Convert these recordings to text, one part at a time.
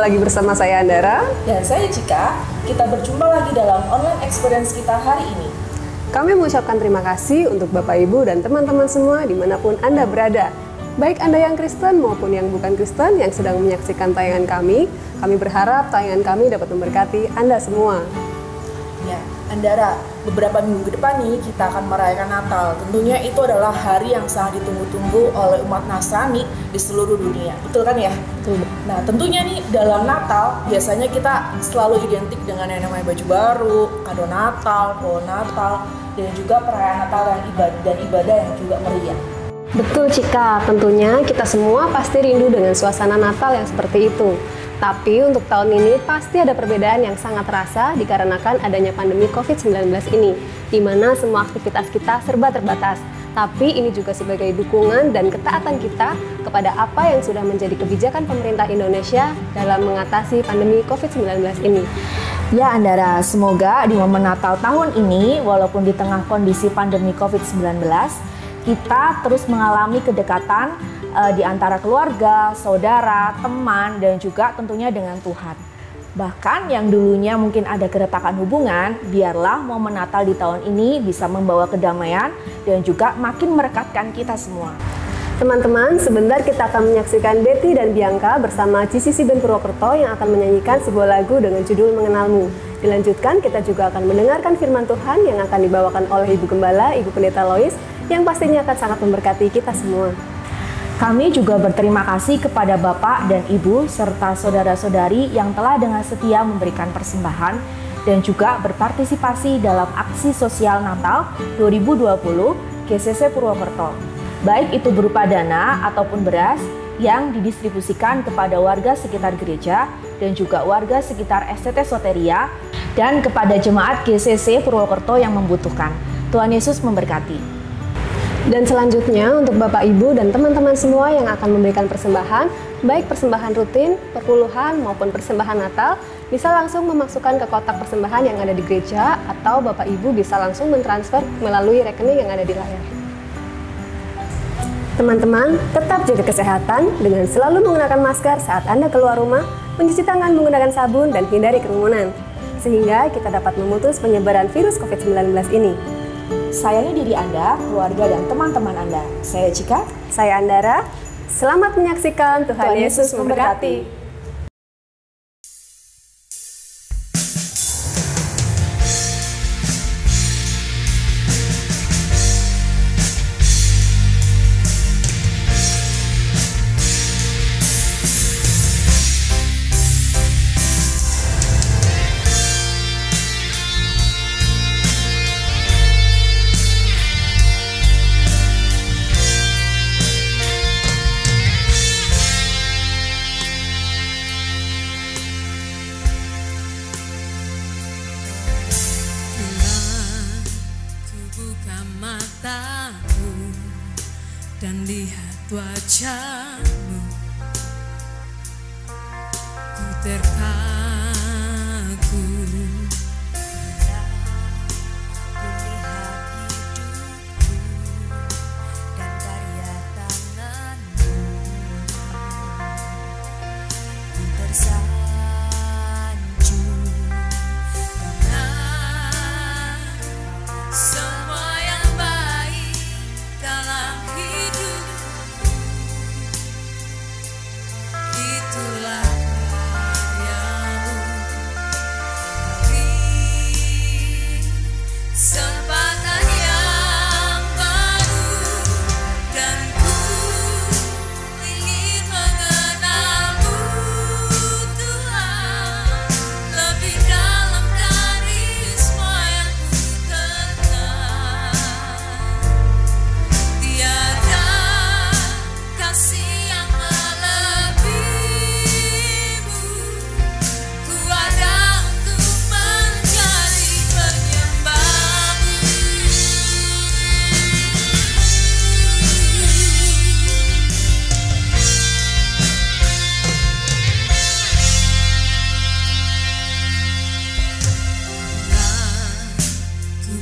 lagi bersama saya Andara. Dan saya Cika. Kita berjumpa lagi dalam online experience kita hari ini. Kami mengucapkan terima kasih untuk Bapak Ibu dan teman-teman semua dimanapun Anda berada. Baik Anda yang Kristen maupun yang bukan Kristen yang sedang menyaksikan tayangan kami berharap tayangan kami dapat memberkati Anda semua. Ya, Andara, beberapa minggu ke depan nih kita akan merayakan Natal. Tentunya itu adalah hari yang sangat ditunggu-tunggu oleh umat Nasrani di seluruh dunia. Betul kan ya? Betul. Nah, tentunya nih dalam Natal biasanya kita selalu identik dengan yang namanya baju baru, kado Natal, pohon Natal, dan juga perayaan Natal dan ibadah yang juga meriah. Betul Cika, tentunya kita semua pasti rindu dengan suasana Natal yang seperti itu. Tapi untuk tahun ini pasti ada perbedaan yang sangat terasa dikarenakan adanya pandemi COVID-19 ini, di mana semua aktivitas kita serba terbatas. Tapi ini juga sebagai dukungan dan ketaatan kita kepada apa yang sudah menjadi kebijakan pemerintah Indonesia dalam mengatasi pandemi COVID-19 ini. Ya Andara, semoga di momen Natal tahun ini, walaupun di tengah kondisi pandemi COVID-19, kita terus mengalami kedekatan di antara keluarga, saudara, teman, dan juga tentunya dengan Tuhan. Bahkan yang dulunya mungkin ada keretakan hubungan, biarlah momen Natal di tahun ini bisa membawa kedamaian dan juga makin merekatkan kita semua. Teman-teman, sebentar kita akan menyaksikan Betty dan Bianca bersama GCC Band Purwokerto yang akan menyanyikan sebuah lagu dengan judul Mengenalmu. Dilanjutkan, kita juga akan mendengarkan firman Tuhan yang akan dibawakan oleh Ibu Gembala, Ibu Pendeta Lois, yang pastinya akan sangat memberkati kita semua. Kami juga berterima kasih kepada Bapak dan Ibu serta saudara-saudari yang telah dengan setia memberikan persembahan dan juga berpartisipasi dalam aksi sosial Natal 2020 GCC Purwokerto. Baik itu berupa dana ataupun beras yang didistribusikan kepada warga sekitar gereja dan juga warga sekitar STT Soteria dan kepada jemaat GCC Purwokerto yang membutuhkan. Tuhan Yesus memberkati. Dan selanjutnya untuk Bapak Ibu dan teman-teman semua yang akan memberikan persembahan, baik persembahan rutin, perpuluhan maupun persembahan Natal, bisa langsung memasukkan ke kotak persembahan yang ada di gereja atau Bapak Ibu bisa langsung mentransfer melalui rekening yang ada di layar. Teman-teman, tetap jaga kesehatan dengan selalu menggunakan masker saat Anda keluar rumah, mencuci tangan menggunakan sabun dan hindari kerumunan, sehingga kita dapat memutus penyebaran virus COVID-19 ini. Sayangi diri Anda, keluarga, dan teman-teman Anda. Saya Cika. Saya Andara. Selamat menyaksikan. Tuhan Yesus memberkati. Dan lihat wajahmu, ku terkagum. Ku lihat hidupku dan karya tanganmu, ku tersanjung karena semua yang baik dalam itulah karyamu. Beri kesempatan yang baru dan ku ingin mengenalmu Tuhan lebih dalam dari semua yang ku kenal. Tiada kasih yang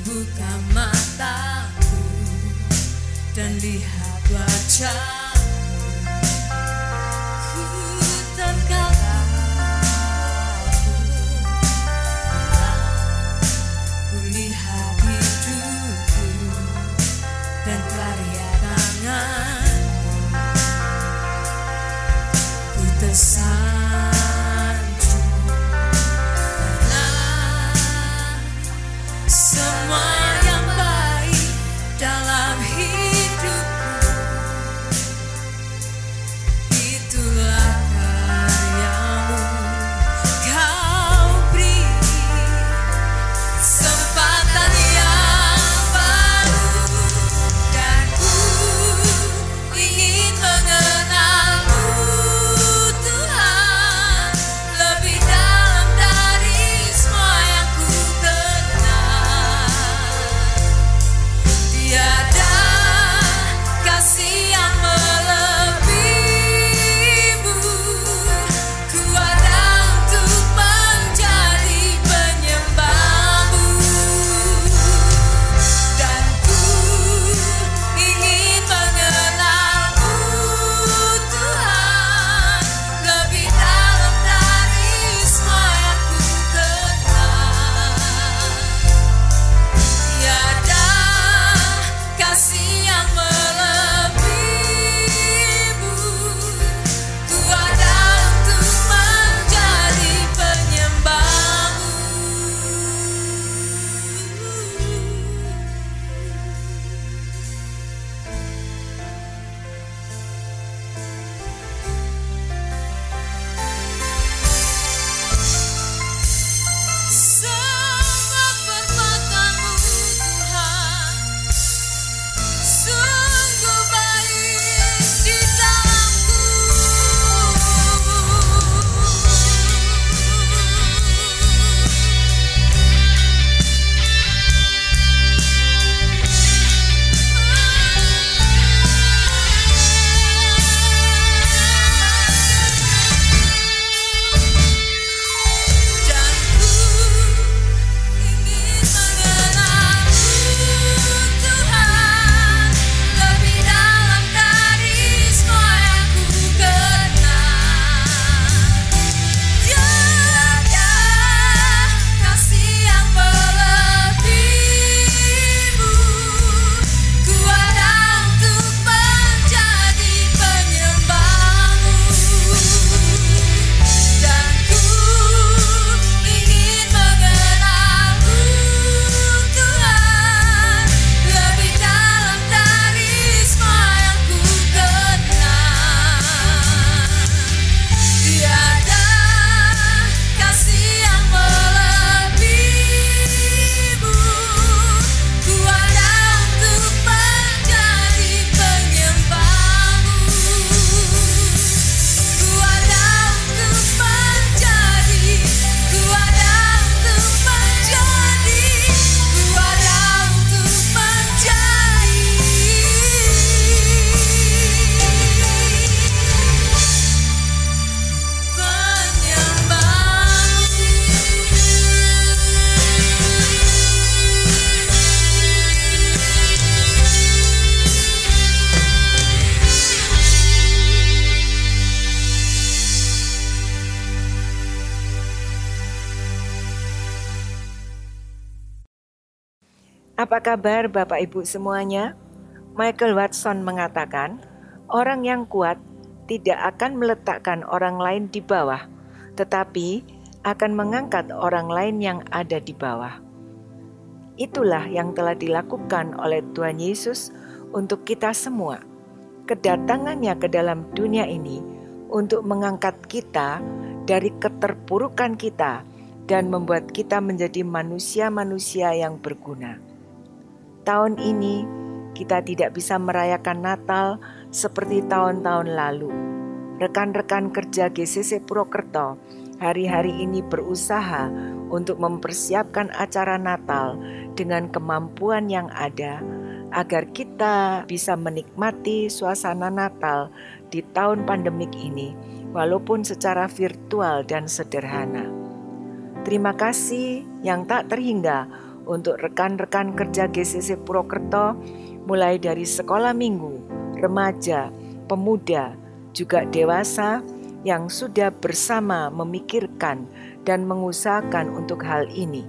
buka mataku dan lihat wajahmu, ku terkagum dan karya tangan ku tersanjung karena semua yang baik dalam hidupku itulah karyamu. Kau beri kesempatan yang baru dan ku ingin mengenalmu Tuhan lebih dalam dari semua yang ku kenal. Tiada kasih yang melebihimu, ku ada untuk menjadi penyembahmu dan ku ingin mengenalmu Tuhan lebih dalam dari semua yang ku kenal. Tiada kasih yang melebihimu, ku ada untuk menjadi penyembahmu. Semua perbuatanmu Tuhan sungguh baik di dalamku. Dan ku ingin mengenalmu Tuhan lebih dalam dari semua yang ku kenal. Tiada kasih yang melebihimu, ku ada untuk menjadi penyembahmu dan ku ingin mengenalmu Tuhan lebih dalam dari semua yang ku kenal. Tiada kasih yang melebihimu, ku ada untuk menjadi penyembahmu. Ku ada untuk menjadi, ku ada untuk menjadi, ku ada untuk menjadi Apa kabar Bapak Ibu semuanya? Michael Watson mengatakan, orang yang kuat tidak akan meletakkan orang lain di bawah, tetapi akan mengangkat orang lain yang ada di bawah. Itulah yang telah dilakukan oleh Tuhan Yesus untuk kita semua. Kedatangannya ke dalam dunia ini untuk mengangkat kita dari keterpurukan kita dan membuat kita menjadi manusia-manusia yang berguna. Tahun ini kita tidak bisa merayakan Natal seperti tahun-tahun lalu. Rekan-rekan kerja GCC Purwokerto hari-hari ini berusaha untuk mempersiapkan acara Natal dengan kemampuan yang ada agar kita bisa menikmati suasana Natal di tahun pandemik ini walaupun secara virtual dan sederhana. Terima kasih yang tak terhingga untuk rekan-rekan kerja GCC Purwokerto mulai dari sekolah minggu, remaja, pemuda, juga dewasa yang sudah bersama memikirkan dan mengusahakan untuk hal ini.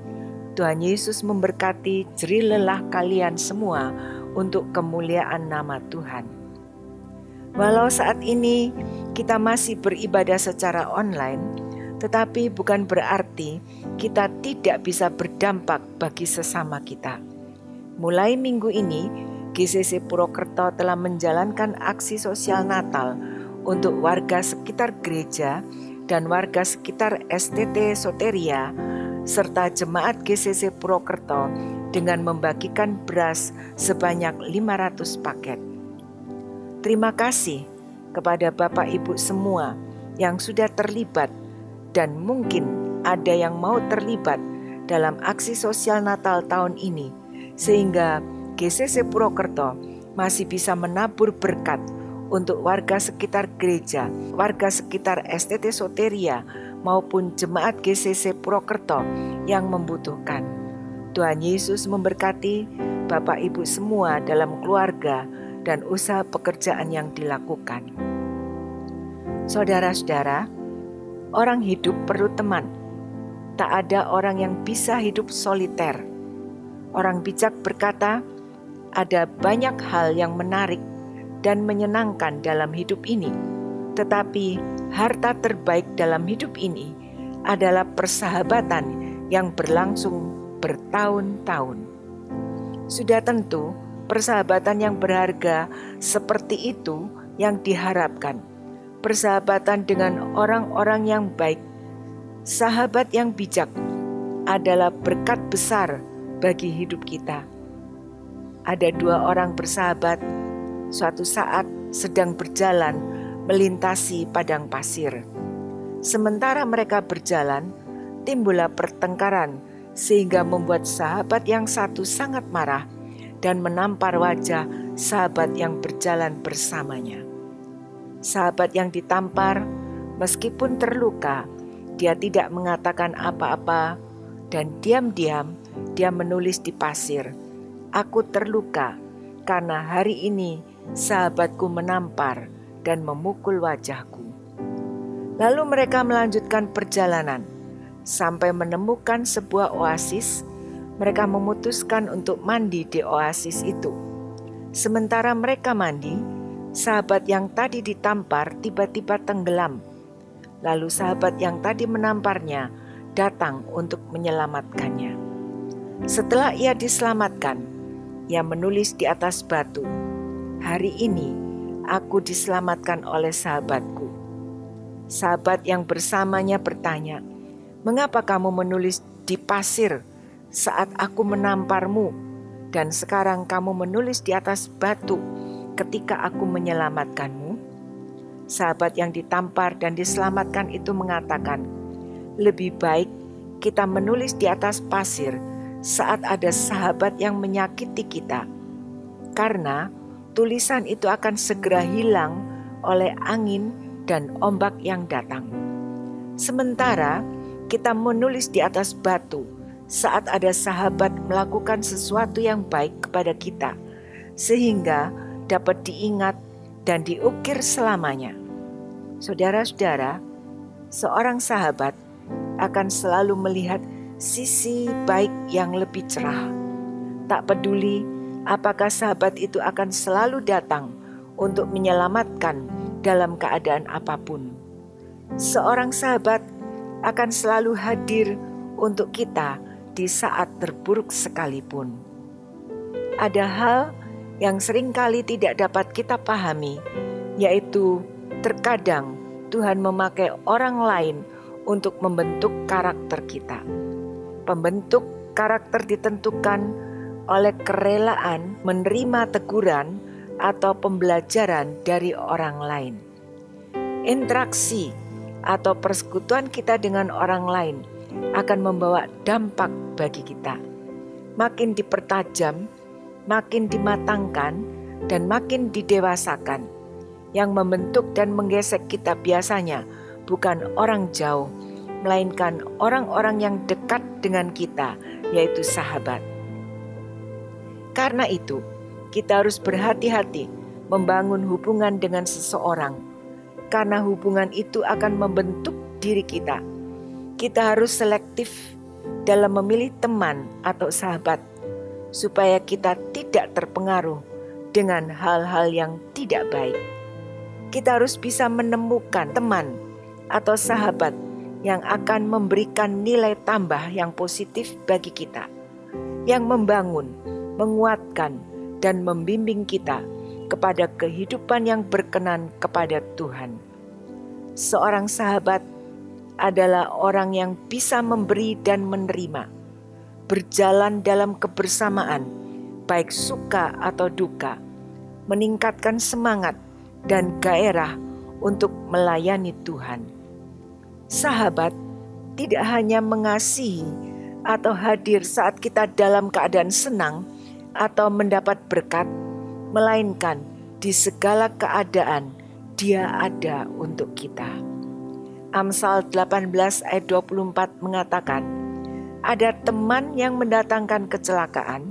Tuhan Yesus memberkati jerih lelah kalian semua untuk kemuliaan nama Tuhan. Walau saat ini kita masih beribadah secara online, tetapi bukan berarti kita tidak bisa berdampak bagi sesama kita. Mulai minggu ini, GCC Purwokerto telah menjalankan aksi sosial Natal untuk warga sekitar gereja dan warga sekitar STT Soteria serta jemaat GCC Purwokerto dengan membagikan beras sebanyak 500 paket. Terima kasih kepada Bapak Ibu semua yang sudah terlibat dan mungkin ada yang mau terlibat dalam aksi sosial Natal tahun ini, sehingga GCC Purwokerto masih bisa menabur berkat untuk warga sekitar gereja, warga sekitar STT Soteria maupun jemaat GCC Purwokerto yang membutuhkan. Tuhan Yesus memberkati Bapak Ibu semua dalam keluarga dan usaha pekerjaan yang dilakukan. Saudara-saudara, orang hidup perlu teman. Tak ada orang yang bisa hidup soliter. Orang bijak berkata, ada banyak hal yang menarik dan menyenangkan dalam hidup ini. Tetapi harta terbaik dalam hidup ini adalah persahabatan yang berlangsung bertahun-tahun. Sudah tentu persahabatan yang berharga seperti itu yang diharapkan. Persahabatan dengan orang-orang yang baik, sahabat yang bijak adalah berkat besar bagi hidup kita. Ada dua orang bersahabat suatu saat sedang berjalan melintasi padang pasir. Sementara mereka berjalan, timbullah pertengkaran sehingga membuat sahabat yang satu sangat marah dan menampar wajah sahabat yang berjalan bersamanya. Sahabat yang ditampar, meskipun terluka, dia tidak mengatakan apa-apa dan diam-diam dia menulis di pasir, "Aku terluka karena hari ini sahabatku menampar dan memukul wajahku." Lalu mereka melanjutkan perjalanan sampai menemukan sebuah oasis. Mereka memutuskan untuk mandi di oasis itu. Sementara mereka mandi, sahabat yang tadi ditampar tiba-tiba tenggelam. Lalu sahabat yang tadi menamparnya datang untuk menyelamatkannya. Setelah ia diselamatkan, ia menulis di atas batu, "Hari ini aku diselamatkan oleh sahabatku." Sahabat yang bersamanya bertanya, "Mengapa kamu menulis di pasir saat aku menamparmu, dan sekarang kamu menulis di atas batu ketika aku menyelamatkanmu?" Sahabat yang ditampar dan diselamatkan itu mengatakan, "Lebih baik kita menulis di atas pasir saat ada sahabat yang menyakiti kita, karena tulisan itu akan segera hilang oleh angin dan ombak yang datang. Sementara kita menulis di atas batu saat ada sahabat melakukan sesuatu yang baik kepada kita, sehingga dapat diingat dan diukir selamanya." Saudara-saudara, seorang sahabat akan selalu melihat sisi baik yang lebih cerah. Tak peduli apakah sahabat itu akan selalu datang untuk menyelamatkan dalam keadaan apapun. Seorang sahabat akan selalu hadir untuk kita di saat terburuk sekalipun. Ada hal yang seringkali tidak dapat kita pahami, yaitu terkadang Tuhan memakai orang lain untuk membentuk karakter kita. Pembentuk karakter ditentukan oleh kerelaan menerima teguran atau pembelajaran dari orang lain. Interaksi atau persekutuan kita dengan orang lain akan membawa dampak bagi kita. Makin dipertajam, makin dimatangkan, dan makin didewasakan. Yang membentuk dan menggesek kita biasanya bukan orang jauh, melainkan orang-orang yang dekat dengan kita, yaitu sahabat. Karena itu, kita harus berhati-hati membangun hubungan dengan seseorang, karena hubungan itu akan membentuk diri kita. Kita harus selektif dalam memilih teman atau sahabat, supaya kita tidak terpengaruh dengan hal-hal yang tidak baik. Kita harus bisa menemukan teman atau sahabat yang akan memberikan nilai tambah yang positif bagi kita, yang membangun, menguatkan, dan membimbing kita kepada kehidupan yang berkenan kepada Tuhan. Seorang sahabat adalah orang yang bisa memberi dan menerima, berjalan dalam kebersamaan, baik suka atau duka, meningkatkan semangat dan gairah untuk melayani Tuhan. Sahabat tidak hanya mengasihi atau hadir saat kita dalam keadaan senang atau mendapat berkat, melainkan di segala keadaan Dia ada untuk kita. Amsal 18 ayat 24 mengatakan, ada teman yang mendatangkan kecelakaan,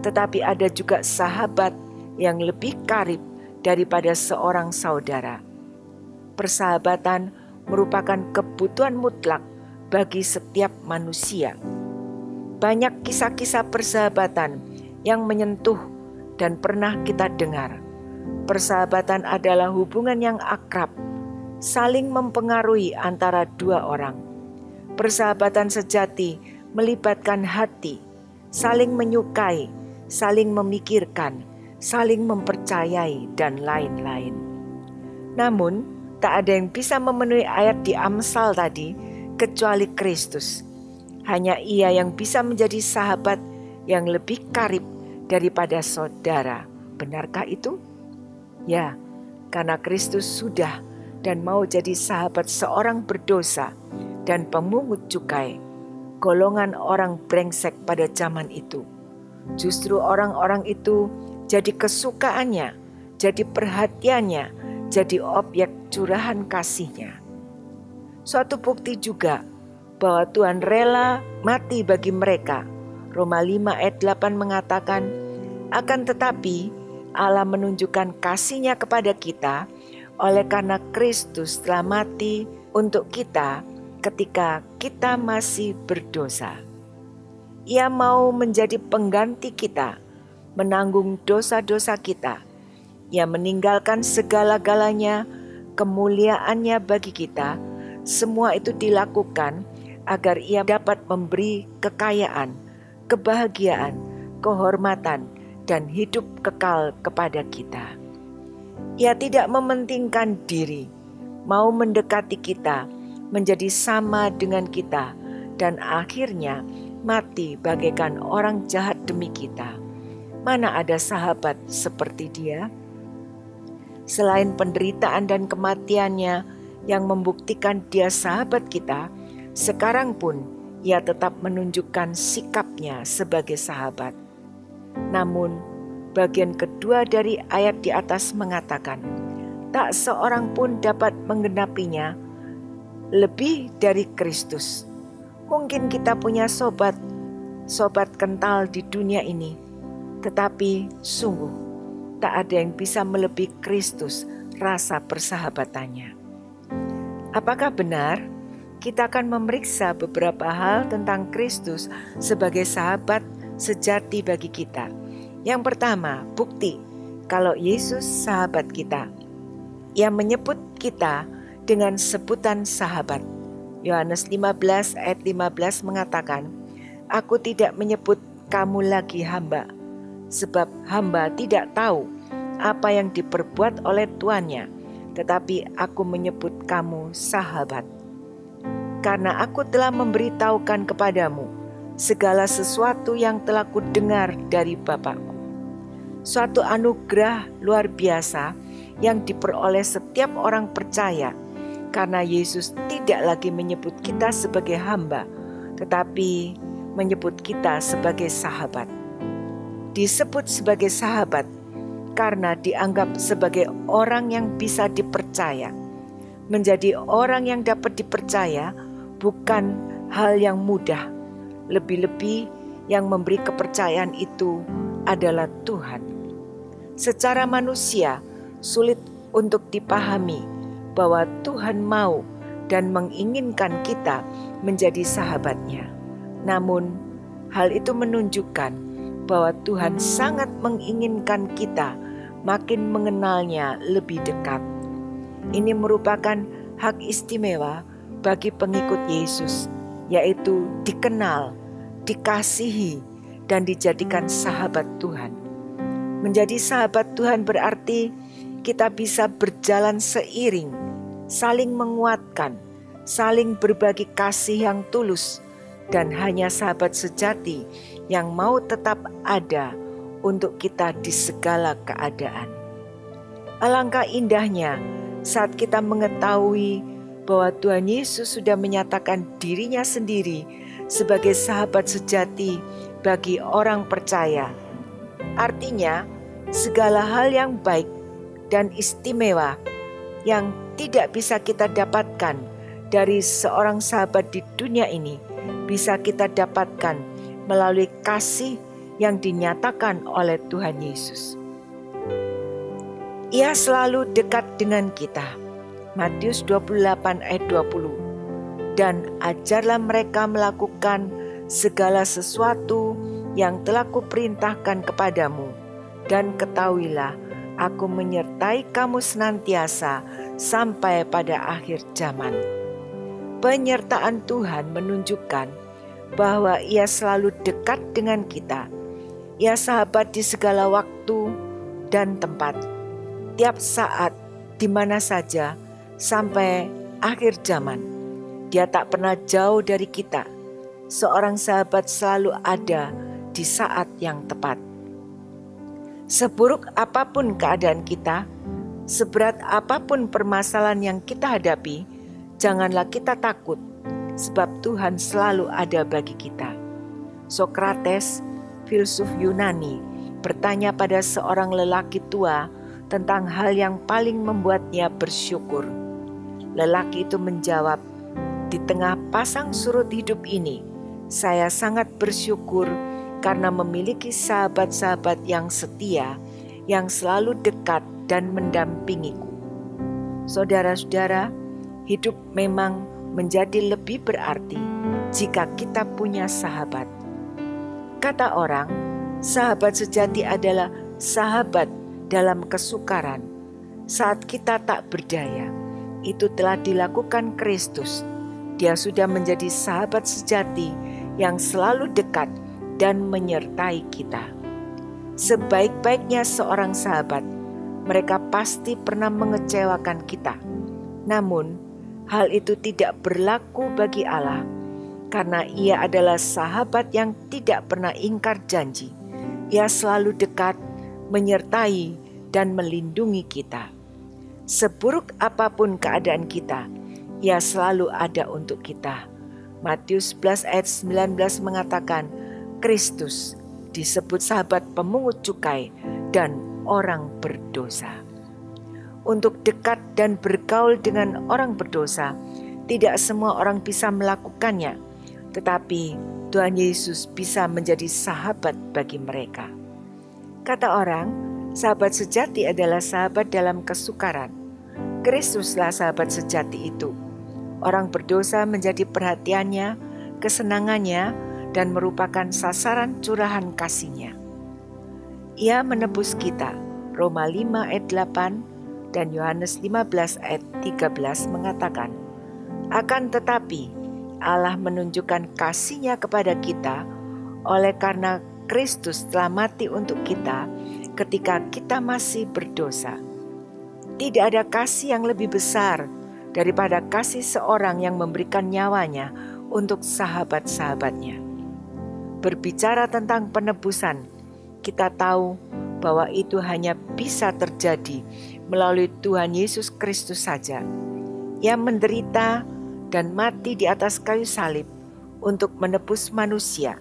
tetapi ada juga sahabat yang lebih karib daripada seorang saudara. Persahabatan merupakan kebutuhan mutlak bagi setiap manusia. Banyak kisah-kisah persahabatan yang menyentuh dan pernah kita dengar. Persahabatan adalah hubungan yang akrab, saling mempengaruhi antara dua orang. Persahabatan sejati melibatkan hati, saling menyukai, saling memikirkan, saling mempercayai, dan lain-lain. Namun, tak ada yang bisa memenuhi ayat di Amsal tadi kecuali Kristus. Hanya Ia yang bisa menjadi sahabat yang lebih karib daripada saudara. Benarkah itu? Ya, karena Kristus sudah dan mau jadi sahabat seorang berdosa dan pemungut cukai, golongan orang brengsek pada zaman itu. Justru orang-orang itu jadi kesukaannya, jadi perhatiannya, jadi objek curahan kasihnya. Suatu bukti juga bahwa Tuhan rela mati bagi mereka. Roma 5 ayat 8 mengatakan, akan tetapi Allah menunjukkan kasih-Nya kepada kita oleh karena Kristus telah mati untuk kita ketika kita masih berdosa. Ia mau menjadi pengganti kita, menanggung dosa-dosa kita. Ia meninggalkan segala-galanya, kemuliaannya bagi kita. Semua itu dilakukan agar Ia dapat memberi kekayaan, kebahagiaan, kehormatan, dan hidup kekal kepada kita. Ia tidak mementingkan diri, mau mendekati kita, menjadi sama dengan kita, dan akhirnya mati bagaikan orang jahat demi kita. Mana ada sahabat seperti Dia? Selain penderitaan dan kematiannya yang membuktikan Dia sahabat kita, sekarang pun Ia tetap menunjukkan sikapnya sebagai sahabat. Namun, bagian kedua dari ayat di atas mengatakan, tak seorang pun dapat menggenapinya lebih dari Kristus. Mungkin kita punya sobat kental di dunia ini, tetapi sungguh tak ada yang bisa melebihi Kristus rasa persahabatannya. Apakah benar kita akan memeriksa beberapa hal tentang Kristus sebagai sahabat sejati bagi kita? Yang pertama, bukti kalau Yesus sahabat kita. Ia menyebut kita dengan sebutan sahabat. Yohanes 15 ayat 15 mengatakan, aku tidak menyebut kamu lagi hamba, sebab hamba tidak tahu apa yang diperbuat oleh tuannya, tetapi aku menyebut kamu sahabat. Karena aku telah memberitahukan kepadamu segala sesuatu yang telah kudengar dari Bapakku. Suatu anugerah luar biasa yang diperoleh setiap orang percaya, karena Yesus tidak lagi menyebut kita sebagai hamba, tetapi menyebut kita sebagai sahabat. Disebut sebagai sahabat karena dianggap sebagai orang yang bisa dipercaya. Menjadi orang yang dapat dipercaya bukan hal yang mudah. Lebih-lebih yang memberi kepercayaan itu adalah Tuhan. Secara manusia sulit untuk dipahami bahwa Tuhan mau dan menginginkan kita menjadi sahabatnya. Namun hal itu menunjukkan bahwa Tuhan sangat menginginkan kita makin mengenalnya lebih dekat. Ini merupakan hak istimewa bagi pengikut Yesus, yaitu dikenal, dikasihi, dan dijadikan sahabat Tuhan. Menjadi sahabat Tuhan berarti kita bisa berjalan seiring, saling menguatkan, saling berbagi kasih yang tulus, dan hanya sahabat sejati yang mau tetap ada untuk kita di segala keadaan. Alangkah indahnya saat kita mengetahui bahwa Tuhan Yesus sudah menyatakan dirinya sendiri sebagai sahabat sejati bagi orang percaya. Artinya, segala hal yang baik dan istimewa yang tidak bisa kita dapatkan dari seorang sahabat di dunia ini bisa kita dapatkan melalui kasih yang dinyatakan oleh Tuhan Yesus. Ia selalu dekat dengan kita. Matius 28 ayat 20. Dan ajarlah mereka melakukan segala sesuatu yang telah kuperintahkan kepadamu. Dan ketahuilah, aku menyertai kamu senantiasa sampai pada akhir zaman. Penyertaan Tuhan menunjukkan bahwa Ia selalu dekat dengan kita. Ia sahabat di segala waktu dan tempat, tiap saat, di mana saja, sampai akhir zaman. Dia tak pernah jauh dari kita. Seorang sahabat selalu ada di saat yang tepat. Seburuk apapun keadaan kita, seberat apapun permasalahan yang kita hadapi, janganlah kita takut, sebab Tuhan selalu ada bagi kita. Sokrates, filsuf Yunani, bertanya pada seorang lelaki tua tentang hal yang paling membuatnya bersyukur. Lelaki itu menjawab, "Di tengah pasang surut hidup ini, saya sangat bersyukur karena memiliki sahabat-sahabat yang setia, yang selalu dekat dan mendampingiku." Saudara-saudara, hidup memang menjadi lebih berarti jika kita punya sahabat. Kata orang, sahabat sejati adalah sahabat dalam kesukaran. Saat kita tak berdaya, itu telah dilakukan Kristus. Dia sudah menjadi sahabat sejati yang selalu dekat dan menyertai kita. Sebaik-baiknya seorang sahabat, mereka pasti pernah mengecewakan kita. Namun, hal itu tidak berlaku bagi Allah, karena Ia adalah sahabat yang tidak pernah ingkar janji. Ia selalu dekat, menyertai, dan melindungi kita. Seburuk apapun keadaan kita, Ia selalu ada untuk kita. Matius 11 ayat 19 mengatakan, Kristus disebut sahabat pemungut cukai dan orang berdosa. Untuk dekat dan bergaul dengan orang berdosa, tidak semua orang bisa melakukannya, tetapi Tuhan Yesus bisa menjadi sahabat bagi mereka. Kata orang, sahabat sejati adalah sahabat dalam kesukaran. Kristuslah sahabat sejati itu. Orang berdosa menjadi perhatiannya, kesenangannya, dan merupakan sasaran curahan kasih-Nya. Ia menebus kita. Roma 5 ayat 8 dan Yohanes 15 ayat 13 mengatakan, akan tetapi Allah menunjukkan kasih-Nya kepada kita oleh karena Kristus telah mati untuk kita ketika kita masih berdosa. Tidak ada kasih yang lebih besar daripada kasih seorang yang memberikan nyawanya untuk sahabat-sahabatnya. Berbicara tentang penebusan, kita tahu bahwa itu hanya bisa terjadi melalui Tuhan Yesus Kristus saja. Ia menderita dan mati di atas kayu salib untuk menebus manusia.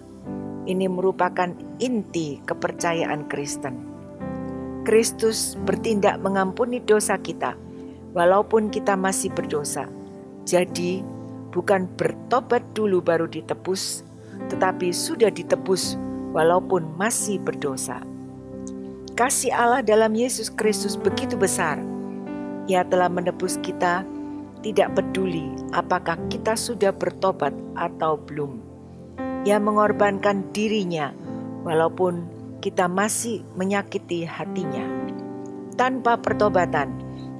Ini merupakan inti kepercayaan Kristen. Kristus bertindak mengampuni dosa kita, walaupun kita masih berdosa. Jadi, bukan bertobat dulu baru ditebus, tetapi sudah ditebus walaupun masih berdosa. Kasih Allah dalam Yesus Kristus begitu besar. Ia telah menebus kita, tidak peduli apakah kita sudah bertobat atau belum. Ia mengorbankan dirinya walaupun kita masih menyakiti hatinya. Tanpa pertobatan,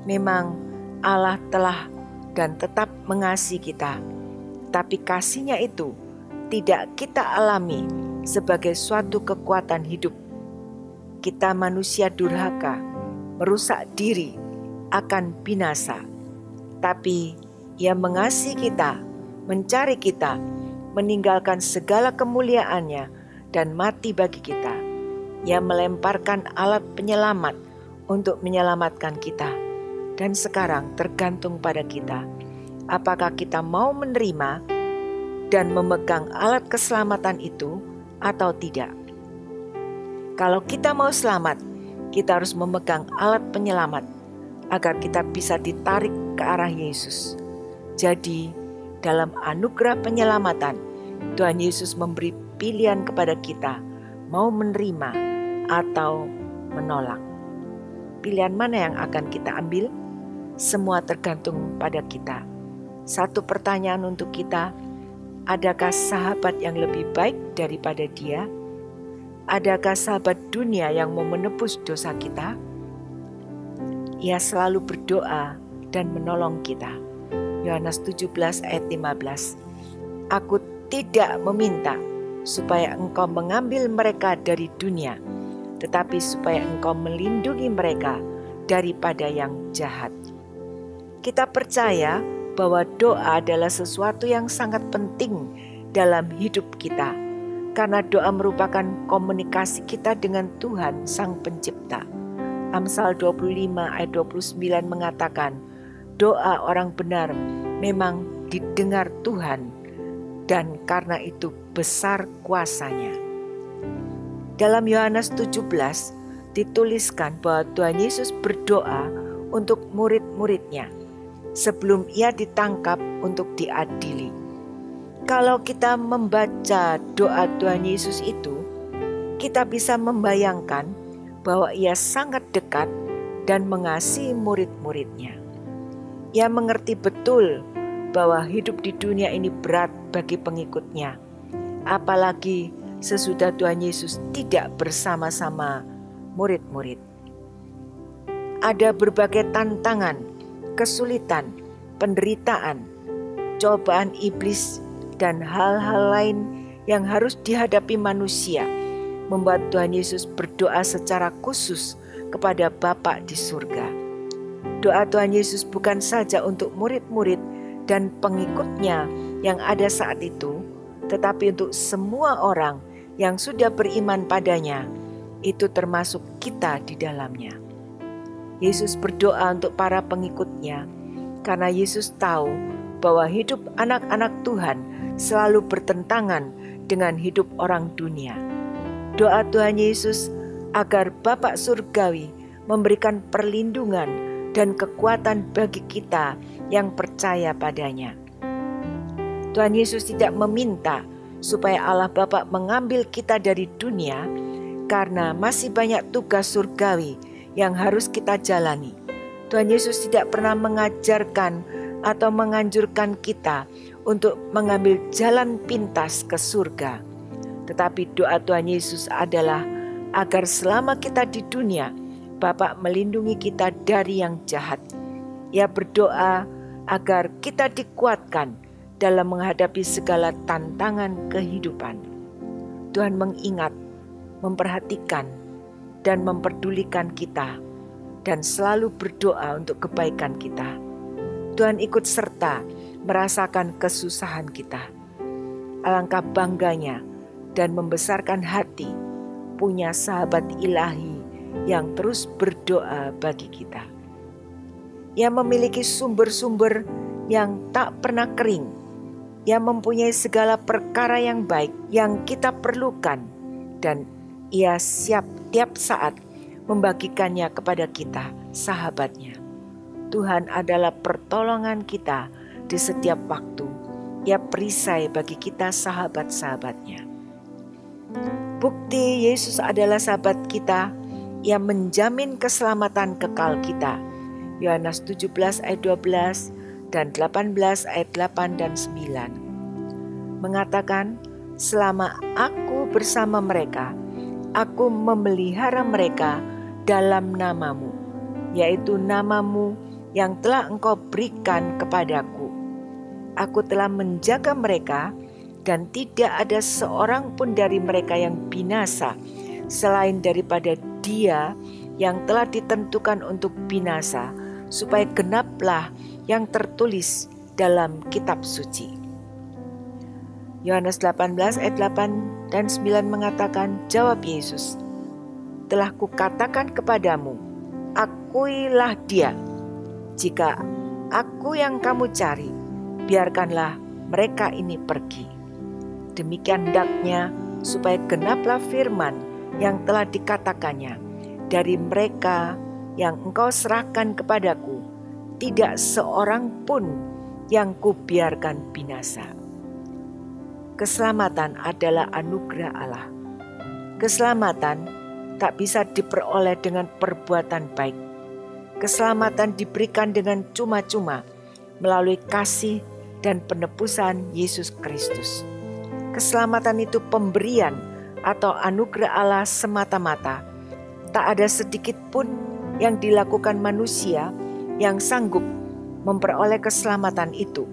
memang Allah telah dan tetap mengasihi kita, tapi kasih-Nya itu tidak kita alami sebagai suatu kekuatan hidup. Kita manusia durhaka, merusak diri, akan binasa. Tapi Ia mengasihi kita, mencari kita, meninggalkan segala kemuliaan-Nya dan mati bagi kita. Ia melemparkan alat penyelamat untuk menyelamatkan kita. Dan sekarang tergantung pada kita. Apakah kita mau menerima dan memegang alat keselamatan itu atau tidak? Kalau kita mau selamat, kita harus memegang alat penyelamat agar kita bisa ditarik ke arah Yesus. Jadi, dalam anugerah penyelamatan, Tuhan Yesus memberi pilihan kepada kita, mau menerima atau menolak. Pilihan mana yang akan kita ambil? Semua tergantung pada kita. Satu pertanyaan untuk kita, adakah sahabat yang lebih baik daripada Dia? Adakah sahabat dunia yang mau menebus dosa kita? Ia selalu berdoa dan menolong kita. Yohanes 17 ayat 15. Aku tidak meminta supaya engkau mengambil mereka dari dunia, tetapi supaya engkau melindungi mereka daripada yang jahat. Kita percaya bahwa doa adalah sesuatu yang sangat penting dalam hidup kita, karena doa merupakan komunikasi kita dengan Tuhan Sang Pencipta. Amsal 25 ayat 29 mengatakan, doa orang benar memang didengar Tuhan, dan karena itu besar kuasa-Nya. Dalam Yohanes 17 dituliskan bahwa Tuhan Yesus berdoa untuk murid-muridnya sebelum Ia ditangkap untuk diadili. Kalau kita membaca doa Tuhan Yesus itu, kita bisa membayangkan bahwa Ia sangat dekat dan mengasihi murid-muridnya. Ia mengerti betul bahwa hidup di dunia ini berat bagi pengikutnya, apalagi sesudah Tuhan Yesus tidak bersama-sama murid-murid. Ada berbagai tantangan, kesulitan, penderitaan, cobaan iblis, dan hal-hal lain yang harus dihadapi manusia, membuat Tuhan Yesus berdoa secara khusus kepada Bapa di surga. Doa Tuhan Yesus bukan saja untuk murid-murid dan pengikutnya yang ada saat itu, tetapi untuk semua orang yang sudah beriman padanya, itu termasuk kita di dalamnya. Yesus berdoa untuk para pengikutnya karena Yesus tahu bahwa hidup anak-anak Tuhan selalu bertentangan dengan hidup orang dunia. Doa Tuhan Yesus agar Bapa Surgawi memberikan perlindungan dan kekuatan bagi kita yang percaya padanya. Tuhan Yesus tidak meminta supaya Allah Bapa mengambil kita dari dunia, karena masih banyak tugas surgawi yang harus kita jalani. Tuhan Yesus tidak pernah mengajarkan atau menganjurkan kita untuk mengambil jalan pintas ke surga. Tetapi doa Tuhan Yesus adalah agar selama kita di dunia, Bapa melindungi kita dari yang jahat. Ia berdoa agar kita dikuatkan dalam menghadapi segala tantangan kehidupan. Tuhan mengingat, memperhatikan, dan memperdulikan kita, dan selalu berdoa untuk kebaikan kita. Tuhan ikut serta merasakan kesusahan kita. Alangkah bangganya dan membesarkan hati punya sahabat ilahi yang terus berdoa bagi kita. Ia memiliki sumber-sumber yang tak pernah kering. Ia mempunyai segala perkara yang baik yang kita perlukan, dan Ia siap tiap saat membagikannya kepada kita, sahabatnya. Tuhan adalah pertolongan kita di setiap waktu. Ia perisai bagi kita, sahabat-sahabatnya. Bukti Yesus adalah sahabat kita. Ia menjamin keselamatan kekal kita. Yohanes 17 ayat 12 dan 18 ayat 8 dan 9 mengatakan, selama aku bersama mereka, aku memelihara mereka dalam namamu, yaitu namamu yang telah engkau berikan kepadaku. Aku telah menjaga mereka dan tidak ada seorang pun dari mereka yang binasa selain daripada dia yang telah ditentukan untuk binasa, supaya genaplah yang tertulis dalam kitab suci. Yohanes 18 ayat 8 dan 9 mengatakan, jawab Yesus, telah kukatakan kepadamu, akuilah dia. Jika aku yang kamu cari, biarkanlah mereka ini pergi. Demikian hendaknya supaya genaplah firman yang telah dikatakannya, dari mereka yang engkau serahkan kepadaku, tidak seorang pun yang kubiarkan binasa. Keselamatan adalah anugerah Allah. Keselamatan tak bisa diperoleh dengan perbuatan baik. Keselamatan diberikan dengan cuma-cuma melalui kasih dan penebusan Yesus Kristus. Keselamatan itu pemberian atau anugerah Allah semata-mata. Tak ada sedikit pun yang dilakukan manusia yang sanggup memperoleh keselamatan itu.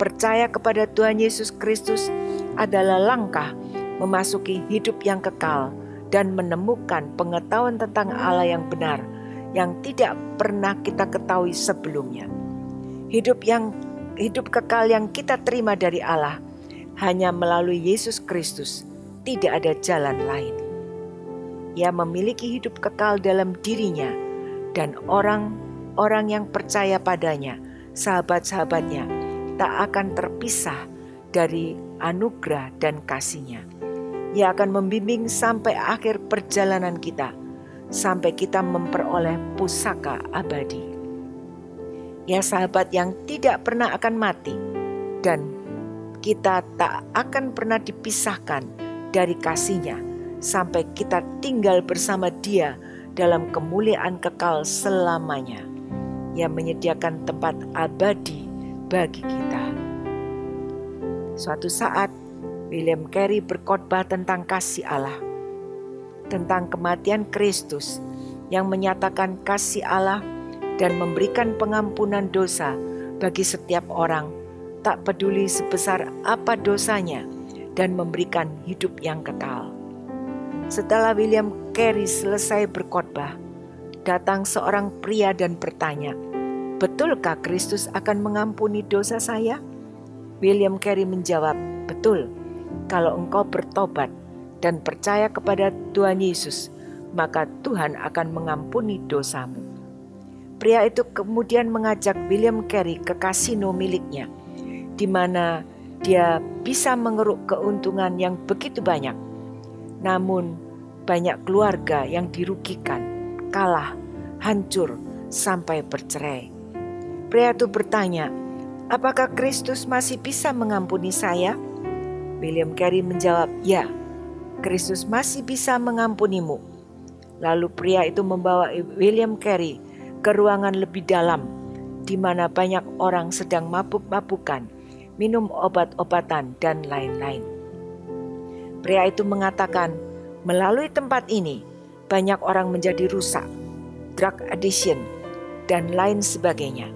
Percaya kepada Tuhan Yesus Kristus adalah langkah memasuki hidup yang kekal dan menemukan pengetahuan tentang Allah yang benar yang tidak pernah kita ketahui sebelumnya. Hidup kekal yang kita terima dari Allah hanya melalui Yesus Kristus, tidak ada jalan lain. Ia memiliki hidup kekal dalam dirinya, dan orang-orang yang percaya padanya, sahabat-sahabatnya, tak akan terpisah dari anugerah dan kasih-Nya. Ia akan membimbing sampai akhir perjalanan kita, sampai kita memperoleh pusaka abadi. Ya, sahabat yang tidak pernah akan mati, dan kita tak akan pernah dipisahkan dari kasih-Nya sampai kita tinggal bersama Dia dalam kemuliaan kekal selamanya. Ia menyediakan tempat abadi bagi kita. Suatu saat William Carey berkhotbah tentang kasih Allah, tentang kematian Kristus yang menyatakan kasih Allah dan memberikan pengampunan dosa bagi setiap orang, tak peduli sebesar apa dosanya, dan memberikan hidup yang kekal. Setelah William Carey selesai berkhotbah, datang seorang pria dan bertanya, betulkah Kristus akan mengampuni dosa saya? William Carey menjawab, betul, kalau engkau bertobat dan percaya kepada Tuhan Yesus, maka Tuhan akan mengampuni dosamu. Pria itu kemudian mengajak William Carey ke kasino miliknya, di mana dia bisa mengeruk keuntungan yang begitu banyak. Namun banyak keluarga yang dirugikan, kalah, hancur, sampai bercerai. Pria itu bertanya, apakah Kristus masih bisa mengampuni saya? William Carey menjawab, ya, Kristus masih bisa mengampunimu. Lalu pria itu membawa William Carey ke ruangan lebih dalam, di mana banyak orang sedang mabuk-mabukan, minum obat-obatan, dan lain-lain. Pria itu mengatakan, melalui tempat ini banyak orang menjadi rusak, drug addiction, dan lain sebagainya.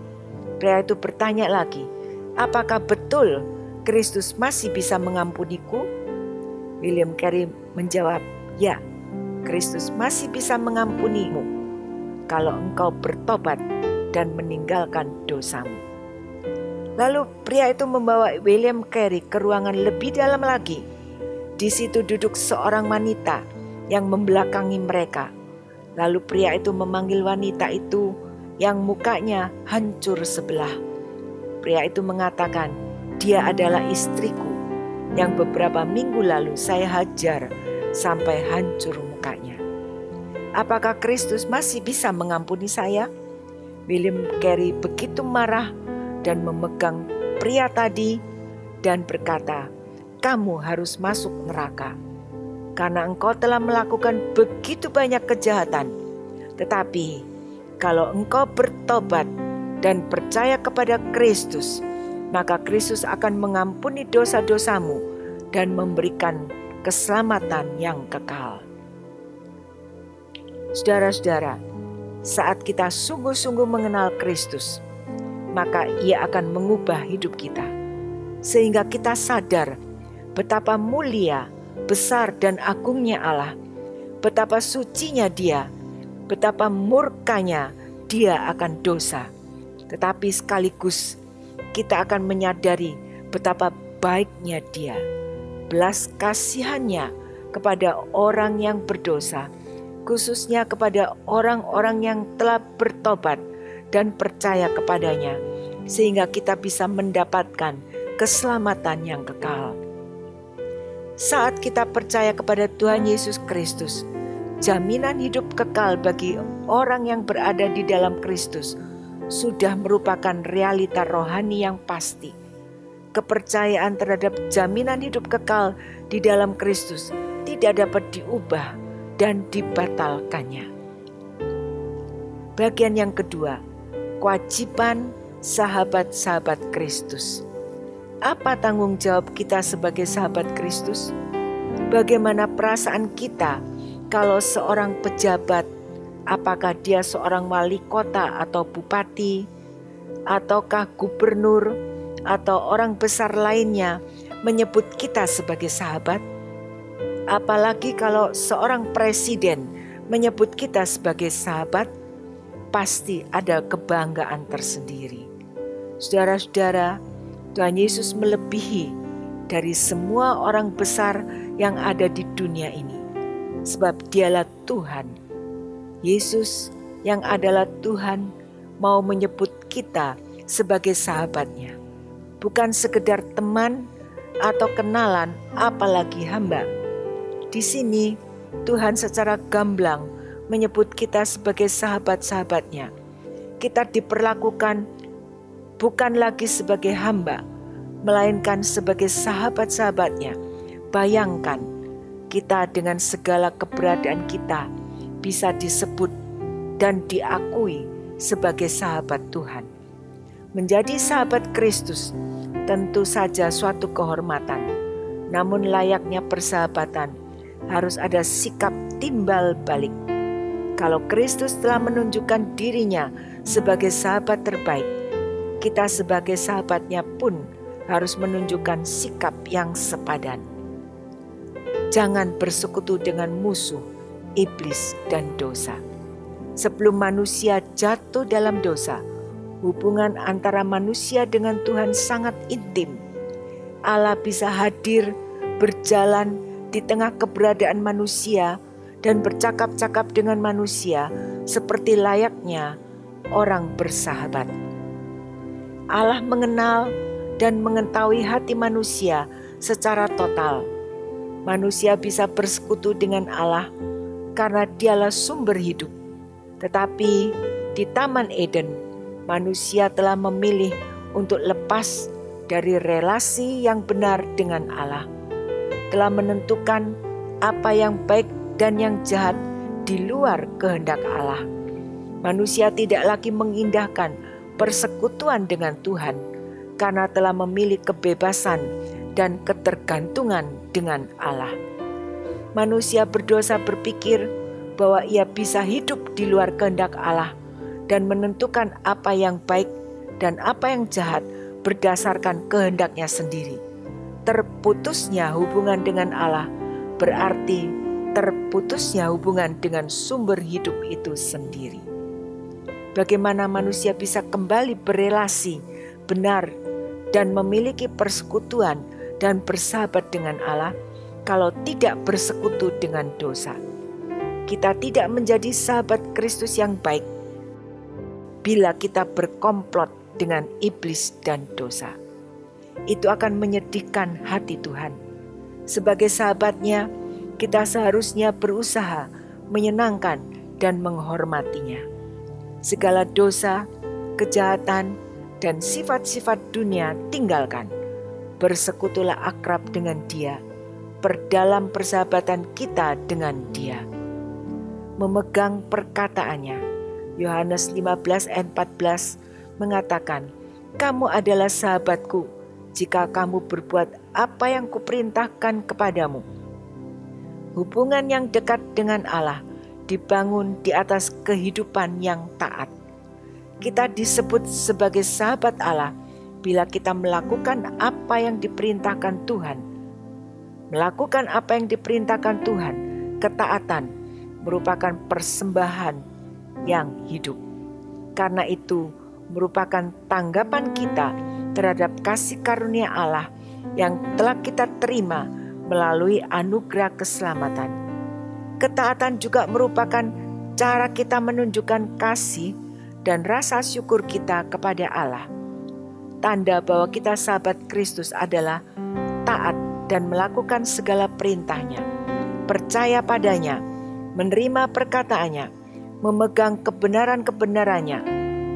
Pria itu bertanya lagi, apakah betul Kristus masih bisa mengampuniku? William Carey menjawab, ya, Kristus masih bisa mengampunimu kalau engkau bertobat dan meninggalkan dosamu. Lalu pria itu membawa William Carey ke ruangan lebih dalam lagi. Di situ duduk seorang wanita yang membelakangi mereka. Lalu pria itu memanggil wanita itu yang mukanya hancur sebelah. Pria itu mengatakan, dia adalah istriku yang beberapa minggu lalu saya hajar sampai hancur mukanya. Apakah Kristus masih bisa mengampuni saya? William Carey begitu marah dan memegang pria tadi dan berkata, kamu harus masuk neraka karena engkau telah melakukan begitu banyak kejahatan. Tetapi kalau engkau bertobat dan percaya kepada Kristus, maka Kristus akan mengampuni dosa-dosamu dan memberikan keselamatan yang kekal. Saudara-saudara, saat kita sungguh-sungguh mengenal Kristus, maka Ia akan mengubah hidup kita, sehingga kita sadar betapa mulia, besar dan agungnya Allah, betapa sucinya Dia, betapa murkanya Dia akan dosa. Tetapi sekaligus kita akan menyadari betapa baiknya Dia, belas kasihannya kepada orang yang berdosa, khususnya kepada orang-orang yang telah bertobat dan percaya kepadanya, sehingga kita bisa mendapatkan keselamatan yang kekal. Saat kita percaya kepada Tuhan Yesus Kristus, jaminan hidup kekal bagi orang yang berada di dalam Kristus sudah merupakan realita rohani yang pasti. Kepercayaan terhadap jaminan hidup kekal di dalam Kristus tidak dapat diubah dan dibatalkannya. Bagian yang kedua, kewajiban sahabat-sahabat Kristus. Apa tanggung jawab kita sebagai sahabat Kristus? Bagaimana perasaan kita kalau seorang pejabat, apakah dia seorang wali kota atau bupati, ataukah gubernur, atau orang besar lainnya menyebut kita sebagai sahabat? Apalagi kalau seorang presiden menyebut kita sebagai sahabat, pasti ada kebanggaan tersendiri. Saudara-saudara, Tuhan Yesus melebihi dari semua orang besar yang ada di dunia ini, sebab Dialah Tuhan. Yesus yang adalah Tuhan mau menyebut kita sebagai sahabatnya, bukan sekedar teman atau kenalan, apalagi hamba. Di sini Tuhan secara gamblang menyebut kita sebagai sahabat-sahabatnya. Kita diperlakukan bukan lagi sebagai hamba, melainkan sebagai sahabat-sahabatnya. Bayangkan, kita dengan segala keberadaan kita bisa disebut dan diakui sebagai sahabat Tuhan. Menjadi sahabat Kristus tentu saja suatu kehormatan, namun layaknya persahabatan harus ada sikap timbal balik. Kalau Kristus telah menunjukkan dirinya sebagai sahabat terbaik, kita sebagai sahabatnya pun harus menunjukkan sikap yang sepadan. Jangan bersekutu dengan musuh, iblis dan dosa. Sebelum manusia jatuh dalam dosa, hubungan antara manusia dengan Tuhan sangat intim. Allah bisa hadir, berjalan di tengah keberadaan manusia dan bercakap-cakap dengan manusia seperti layaknya orang bersahabat. Allah mengenal dan mengetahui hati manusia secara total. Manusia bisa bersekutu dengan Allah karena Dialah sumber hidup. Tetapi di Taman Eden, manusia telah memilih untuk lepas dari relasi yang benar dengan Allah, telah menentukan apa yang baik dan yang jahat di luar kehendak Allah. Manusia tidak lagi mengindahkan persekutuan dengan Tuhan karena telah memilih kebebasan dan ketergantungan dengan Allah. Manusia berdosa berpikir bahwa ia bisa hidup di luar kehendak Allah dan menentukan apa yang baik dan apa yang jahat berdasarkan kehendaknya sendiri. Terputusnya hubungan dengan Allah berarti terputusnya hubungan dengan sumber hidup itu sendiri. Bagaimana manusia bisa kembali berelasi benar dan memiliki persekutuan dan bersahabat dengan Allah kalau tidak bersekutu dengan dosa? Kita tidak menjadi sahabat Kristus yang baik bila kita berkomplot dengan iblis dan dosa. Itu akan menyedihkan hati Tuhan. Sebagai sahabatnya, kita seharusnya berusaha menyenangkan dan menghormatinya. Segala dosa, kejahatan, dan sifat-sifat dunia tinggalkan. Bersekutulah akrab dengan Dia, perdalam persahabatan kita dengan Dia. Memegang perkataannya, Yohanes 15 ayat 14 mengatakan, "Kamu adalah sahabatku jika kamu berbuat apa yang kuperintahkan kepadamu." Hubungan yang dekat dengan Allah dibangun di atas kehidupan yang taat. Kita disebut sebagai sahabat Allah bila kita melakukan apa yang diperintahkan Tuhan. Melakukan apa yang diperintahkan Tuhan, ketaatan merupakan persembahan yang hidup. Karena itu merupakan tanggapan kita terhadap kasih karunia Allah yang telah kita terima melalui anugerah keselamatan. Ketaatan juga merupakan cara kita menunjukkan kasih dan rasa syukur kita kepada Allah. Tanda bahwa kita sahabat Kristus adalah taat dan melakukan segala perintahnya, percaya padanya, menerima perkataannya, memegang kebenaran-kebenarannya,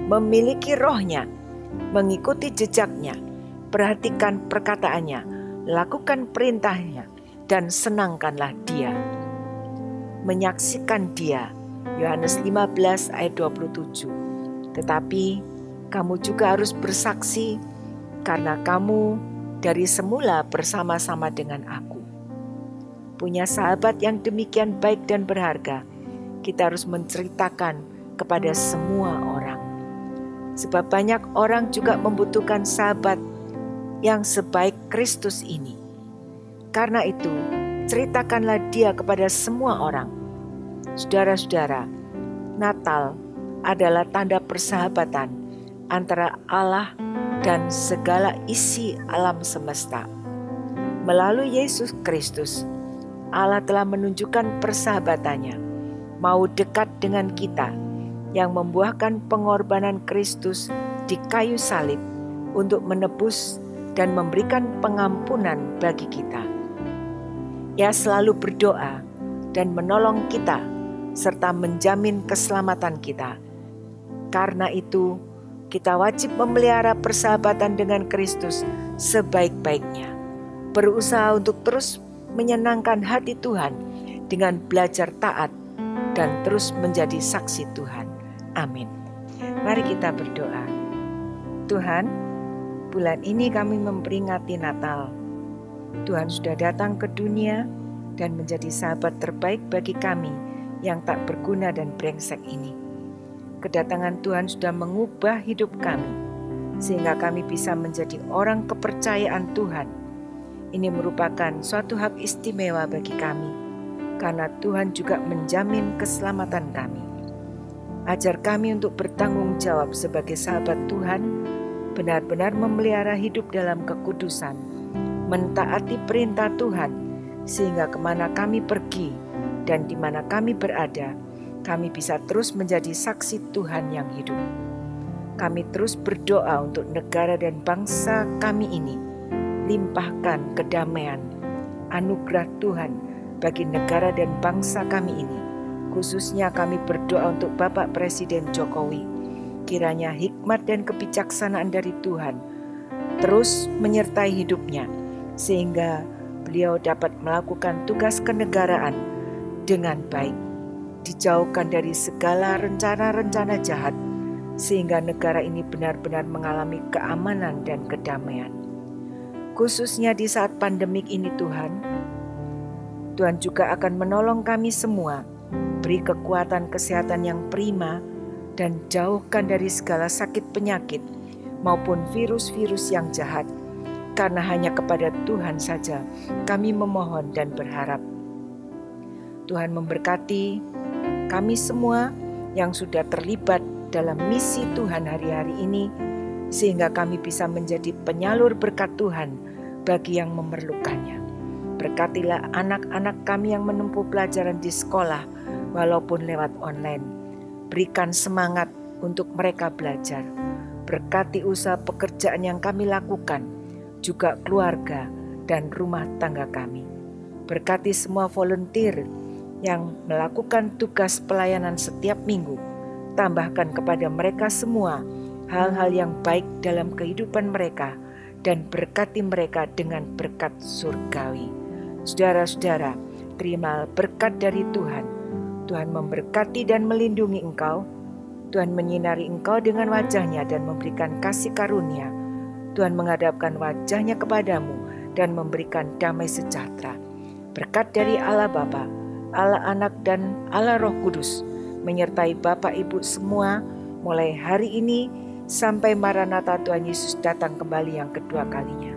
memiliki rohnya, mengikuti jejaknya, perhatikan perkataannya, lakukan perintahnya, dan senangkanlah dia. Menyaksikan dia, Yohanes 15 ayat 27. Tetapi kamu juga harus bersaksi karena kamu dari semula bersama-sama dengan aku. Punya sahabat yang demikian baik dan berharga, kita harus menceritakan kepada semua orang. Sebab banyak orang juga membutuhkan sahabat yang sebaik Kristus ini. Karena itu, ceritakanlah dia kepada semua orang. Saudara-saudara, Natal adalah tanda persahabatan antara Allah dan segala isi alam semesta. Melalui Yesus Kristus, Allah telah menunjukkan persahabatannya, mau dekat dengan kita, yang membuahkan pengorbanan Kristus di kayu salib untuk menebus dan memberikan pengampunan bagi kita. Ia selalu berdoa dan menolong kita serta menjamin keselamatan kita. Karena itu, kita wajib memelihara persahabatan dengan Kristus sebaik-baiknya. Berusaha untuk terus menyenangkan hati Tuhan dengan belajar taat dan terus menjadi saksi Tuhan. Amin. Mari kita berdoa. Tuhan, bulan ini kami memperingati Natal. Tuhan sudah datang ke dunia dan menjadi sahabat terbaik bagi kami yang tak berguna dan brengsek ini. Kedatangan Tuhan sudah mengubah hidup kami, sehingga kami bisa menjadi orang kepercayaan Tuhan. Ini merupakan suatu hak istimewa bagi kami, karena Tuhan juga menjamin keselamatan kami. Ajar kami untuk bertanggung jawab sebagai sahabat Tuhan, benar-benar memelihara hidup dalam kekudusan, mentaati perintah Tuhan, sehingga kemana kami pergi dan di mana kami berada, kami bisa terus menjadi saksi Tuhan yang hidup. Kami terus berdoa untuk negara dan bangsa kami ini. Limpahkan kedamaian, anugerah Tuhan bagi negara dan bangsa kami ini. Khususnya kami berdoa untuk Bapak Presiden Jokowi. Kiranya hikmat dan kebijaksanaan dari Tuhan terus menyertai hidupnya, sehingga beliau dapat melakukan tugas kenegaraan dengan baik. Dijauhkan dari segala rencana-rencana jahat, sehingga negara ini benar-benar mengalami keamanan dan kedamaian. Khususnya di saat pandemik ini Tuhan juga akan menolong kami semua, beri kekuatan kesehatan yang prima, dan jauhkan dari segala sakit penyakit maupun virus-virus yang jahat, karena hanya kepada Tuhan saja kami memohon dan berharap. Tuhan memberkati kami semua yang sudah terlibat dalam misi Tuhan hari-hari ini, sehingga kami bisa menjadi penyalur berkat Tuhan bagi yang memerlukannya. Berkatilah anak-anak kami yang menempuh pelajaran di sekolah walaupun lewat online. Berikan semangat untuk mereka belajar. Berkati usaha pekerjaan yang kami lakukan, juga keluarga dan rumah tangga kami. Berkati semua volunteer yang melakukan tugas pelayanan setiap minggu. Tambahkan kepada mereka semua hal-hal yang baik dalam kehidupan mereka, dan berkati mereka dengan berkat surgawi. Saudara-saudara, terima berkat dari Tuhan. Tuhan memberkati dan melindungi engkau. Tuhan menyinari engkau dengan wajah-Nya dan memberikan kasih karunia. Tuhan menghadapkan wajah-Nya kepadamu dan memberikan damai sejahtera. Berkat dari Allah Bapa Allah Anak dan Allah Roh Kudus menyertai Bapak Ibu semua mulai hari ini sampai Maranatha Tuhan Yesus datang kembali yang kedua kalinya.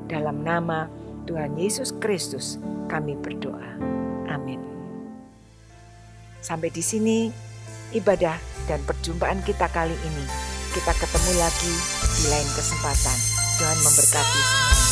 Dalam nama Tuhan Yesus Kristus kami berdoa. Amin. Sampai di sini ibadah dan perjumpaan kita kali ini. Kita ketemu lagi di lain kesempatan. Tuhan memberkati semua.